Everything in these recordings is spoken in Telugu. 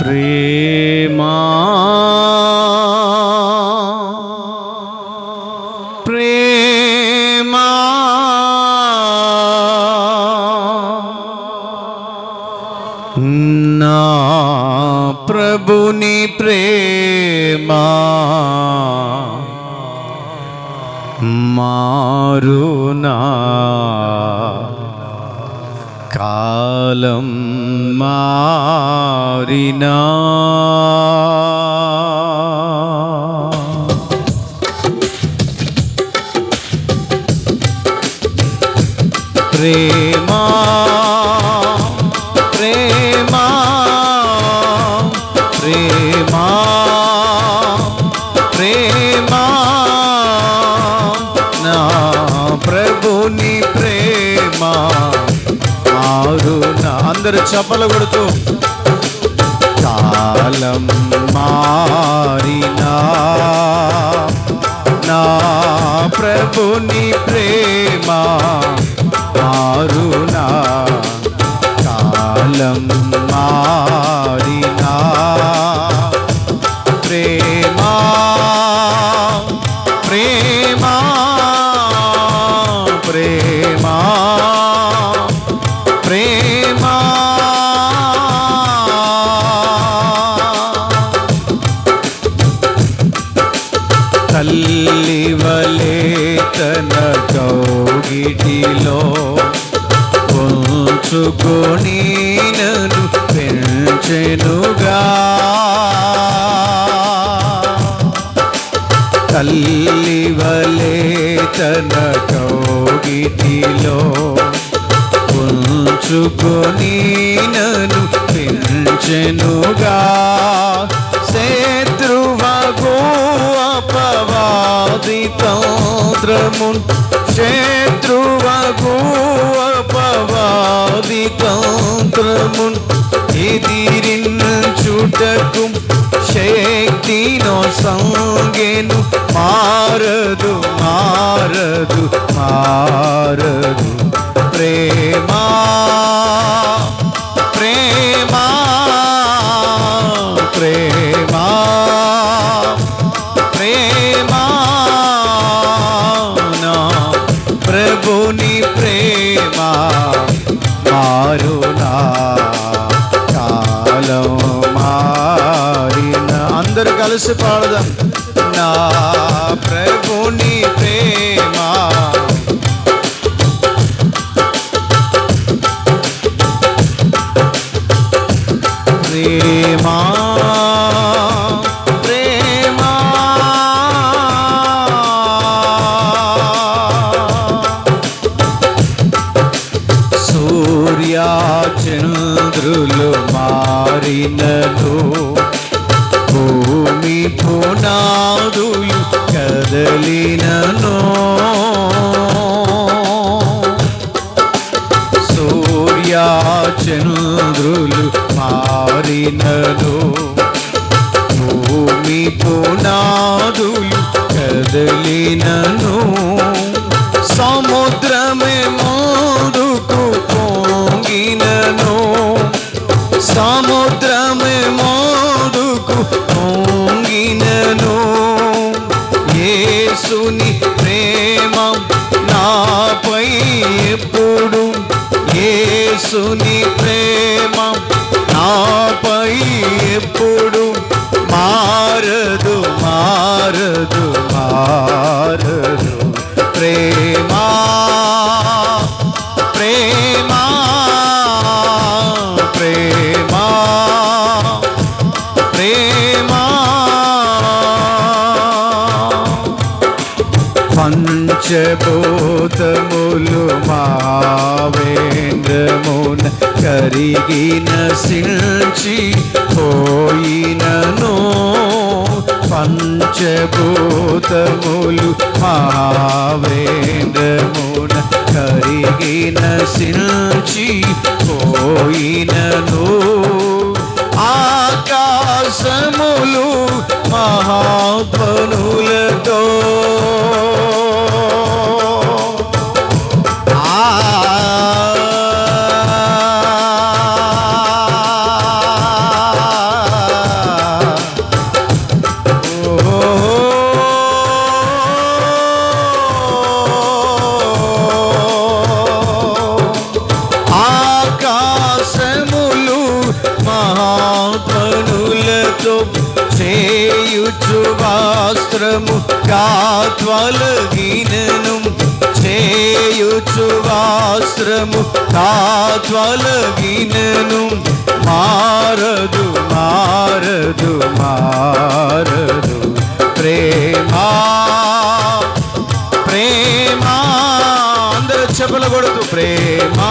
ప్రేమా ప్రేమా నా ప్రభుని ప్రేమా మారునా కాలం మారినా ప్రేమా ప్రేమా ప్రేమా ప్రేమా నా ప్రభుని ప్రేమా మారునా. అందరూ చప్పలు కొడుతూ కాలం మారినా నా ప్రభుని ప్రేమా మారునా కాలం మారినా ప్రేమా ప్రేమా ప్రేమా ప్రేమా తల్లి వలే తన కౌగిటిలో ఉంచుకొని నన్ను పెంచెనుగా తల్లి వలే తన కౌగిటిలో ఉంచుకొని నన్ను పెంచెనుగా శత్రువగు అపవాది తంత్రమున్ శత్రువగు అపవాది తంత్రమున్ ఎదిరించుటకు శక్తినో సంగెను మారదు మారదు మారదు ప్రేమా ప్రేమా ప్రేమా ప్రేమా నా ప్రభుని ప్రేమా మారునా కాలం మారినా. అందరూ కలిసి పాడదాం. నా ప్రభుని ప్రేమా ప్రేమా ప్రేమా సూర్య చంద్రులు మారినను భూమి పునాదులు కదలినను సూర్య చంద్రులు మారినను భూమి పునాదులు కదలినను సముద్రమే ముందుకు పొంగినను సముద్రమే ముందుకు పొంగినను యేసుని ప్రేమ నాపై ఎప్పుడు యేసుని ప్రేమ నాపై ఎప్పుడు మారదు మారదు మారదు ప్రేమా ప్రేమా ప్రేమా ప్రేమా పంచభూతములు మావేంద్రమున కరిగిన సిల్చి పోయినను పంచభూతములు మావేంద్రమున కరిగిన సిల్చి పోయినను ఆకాశములు మహాధ్వనులతో దోషములు మహాత్మనులతో చేయుచు వాస్త్రము కాత్వలగినను చేయుచు వాస్త్రము కాత్వలగినను మారదు మారదు మారదు ప్రేమా ప్రేమా అందరూ చెప్పలు కొడుతూ ప్రేమా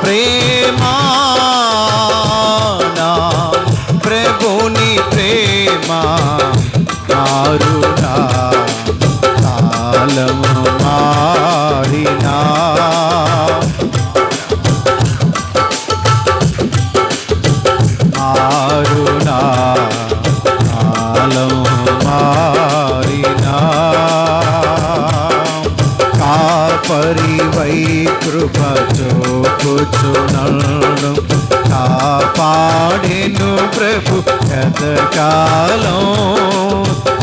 ప్రేమా నా ప్రభుని ప్రేమా మారునా కాలము మారినా మారునా కాలము మారినా కాపరివై కృప చూపుచునను కాపాడెను ప్రభు గతకాలం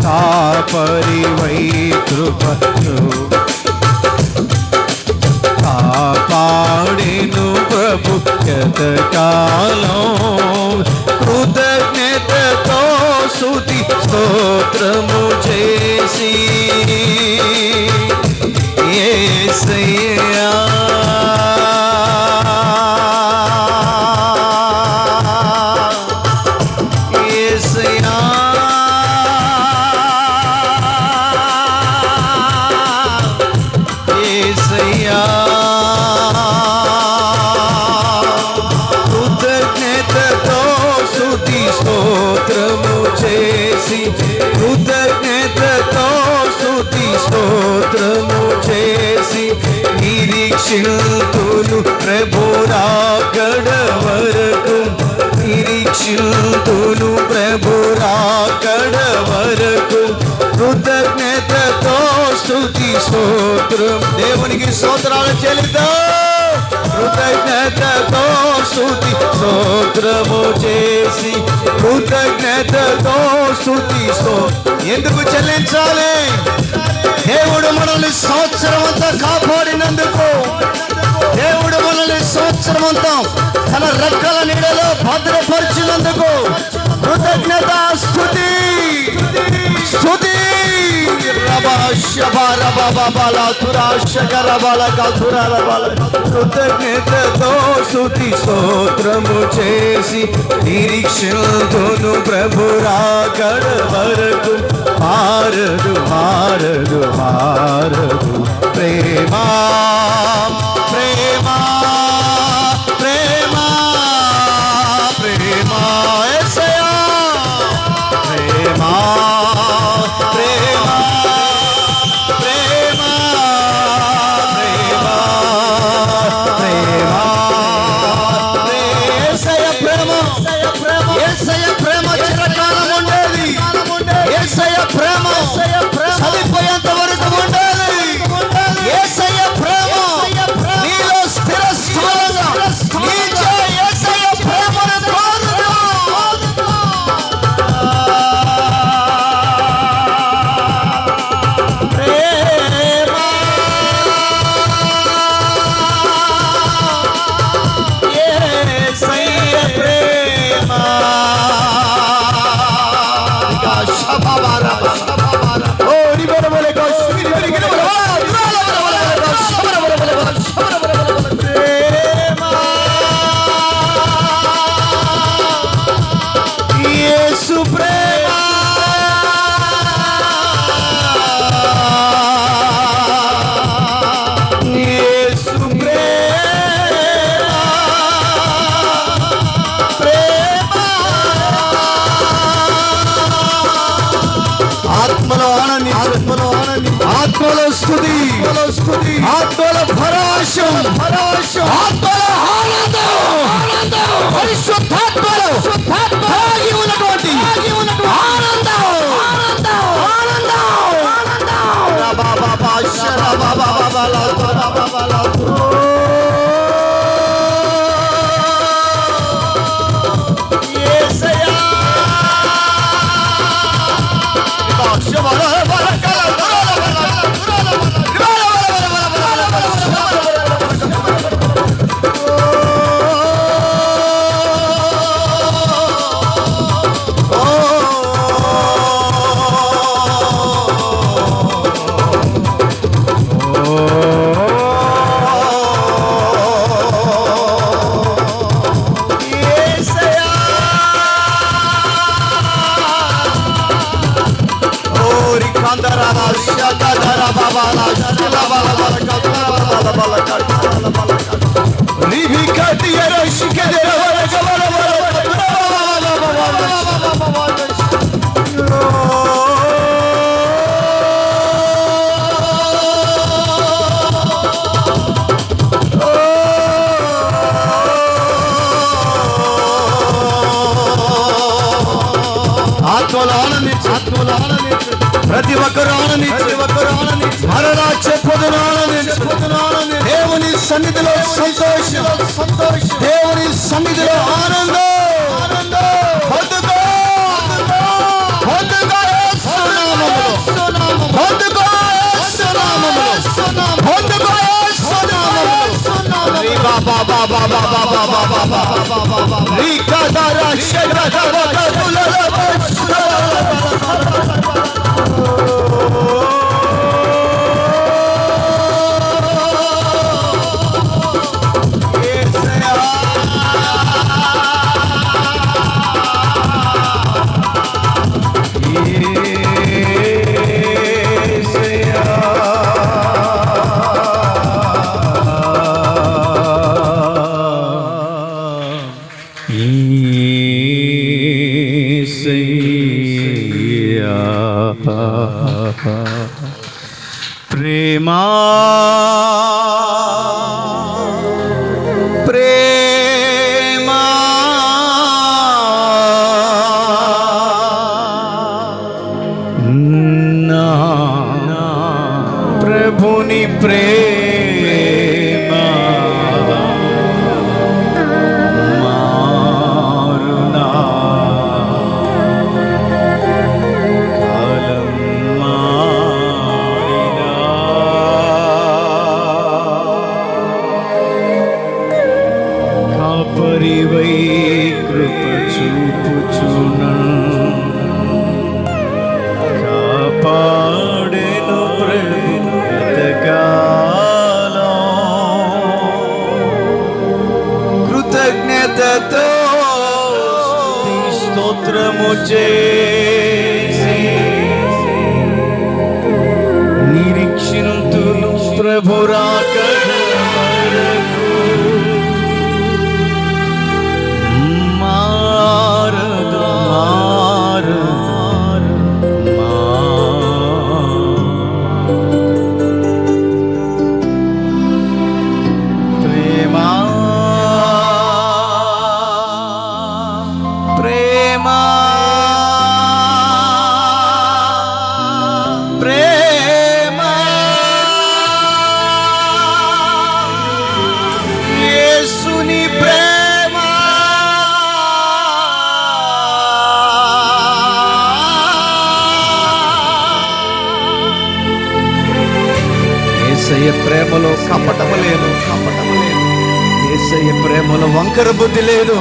కాపరివై కృప కాపాడెను ప్రభు గతకాలం కృతజ్ఞతతో స్తుతి స్తోత్రము చేసి యేసయ్యా యేసయ్యా యేసయ్యా కృతజ్ఞతతో స్తుతి స్తోత్రము చేసి కృతజ్ఞతతో స్తుతి స్తోత్రము చేసి నిరీక్షితులు ప్రభురాకడ వరకు నిరీక్షితులు ప్రభురాకడ వరకు కృతజ్ఞతతో స్తుతి స్తోత్రం దేవునికి స్తోత్రాలు చెల్లిద్దాం కృతజ్ఞతతో స్తుతి స్తోత్రము చేసి కృతజ్ఞతతో స్తుతి ఎందుకు చెల్లించాలి దేవుడు మనల్ని సంవత్సరం అంతా కాపాడినందుకు దేవుడు మనల్ని సంవత్సరం అంతా తన రెక్కల నీడలో భద్రపరిచినందుకు కృతజ్ఞత స్తుతి స్తుతి కృతజ్ఞతతో స్తుతి స్తోత్రము చేసి నిరీక్షితును ప్రభురాకడ వరకు మారదు మారదు మారదు ప్రేమా ప్రేమా ప్రేమా ప్రేమా యేసయ్యా ప్రేమా ప్రేమా ప్రేమా ప్రేమా ప్రేమా యేసయ్య ప్రేమ యేసయ్య ప్రేమ చిరకాలం ఉండేది యేసయ్య ప్రేమ చనిపోయేంత వరకు ఉండేది యేసయ్య ప్రేమ నీలో స్థిరస్థానంగా నీచే యేసయ్య ప్రేమను కోరుకో ప్రేమ యేసయ్య ప్రేమ యేసు ప్రేమ యేసు ప్రేమ ఆత్మలో ఆనంది ఆత్మలో స్తుతి ఆత్మలో పరవశం ఆత్మలో ఆనందం పరిశుద్ధాత్మలో దాగి ఉన్నటువంటి ఆనందం ప్రతి ఒక్కరు ఆనందించు, మరలా చెప్పుదును దేవుని సన్నిధిలో సంతోషం, దేవుని సన్నిధిలో ఆనందం. పొందుకో, పొందుకో యేసు నామములో, పొందుకో యేసు నామములో, పొందుకో యేసు నామములో. రీ బాబా బాబా బాబా బాబా బాబా రీ కదరా షగదరా కదులరా ప్రేమా ప్రేమా నా ప్రభుని ప్రేమ మారునా కాలం మారినా కాపరివై కృప చూపుచునా కాపాడెను ప్రభు ఎంతకాలం. కృతజ్ఞతతో స్తుతి స్తోత్రము చేసి నిరీక్షింతును ప్రభు రాకడ వరకు. మారదు ప్రేమా ప్రేమా ప్రేమా యేసుని ప్రేమ యేసయ్య ప్రేమలో కపటము లేదు, యేసయ్య ప్రేమలో వంకర బుద్ధి లేదు,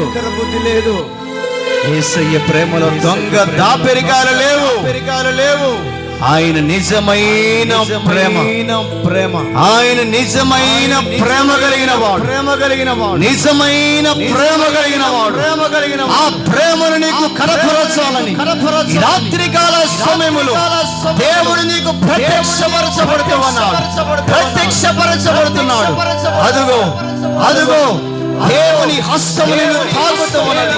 యేసయ్య ప్రేమలో దొంగ దాపెరికాలు లేవు. ఆయన నిజమైన ప్రేమ, ఆయన నిజమైన ప్రేమ కలిగిన వాడు, నిజమైన ప్రేమ కలిగిన వాడు. ఆ ప్రేమను నీకు కనపరచాలని రాత్రికాల సమయములో దేవుడు నీకు ప్రత్యక్షపరచబడుతున్నాడు. అదుగో అదుగో దేవుని హస్తము నిన్ను తాకుతూ ఉన్నది.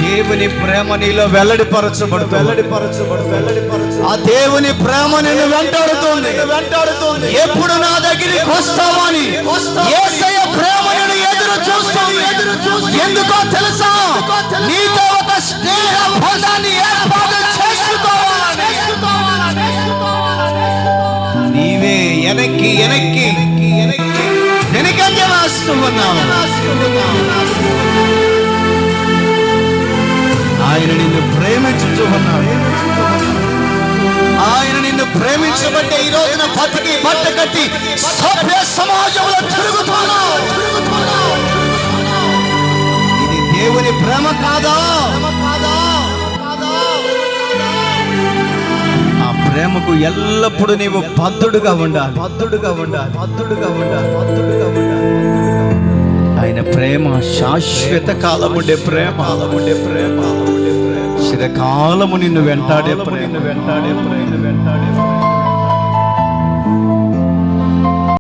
దేవుని ప్రేమ నీలో వెల్లడిపరచబడుతూ, ఆ దేవుని ప్రేమ నిన్ను వెంటాడుతుంది. ఎప్పుడు నా దగ్గరికి వస్తావని యేసయ్య ప్రేమ నిన్ను ఎదురు చూస్తుంది. ఎందుకో తెలుసా? నీతో ఒక స్నేహ బంధాన్ని ఏర్పాటు చేసుకోవాలని. నీవే వెనకంజ వేస్తూ ఉన్నావు. ఆయన నిన్ను ప్రేమించుచు ఉన్నాడు. ఆయన నిన్ను ప్రేమించబట్టే ఈ రోజున బతికి బట్ట కట్టి సభ్య సమాజంలో తిరుగుతున్నావు. దేవుని ప్రేమ కాదా? ఆ ప్రేమకు ఎల్లప్పుడూ నీవు బద్ధుడుగా ఉండాలి. ఆయన ప్రేమ శాశ్వత కాలముండే ప్రేమ, చిరకాలము నిన్ను వెంటాడే ప్రేమ.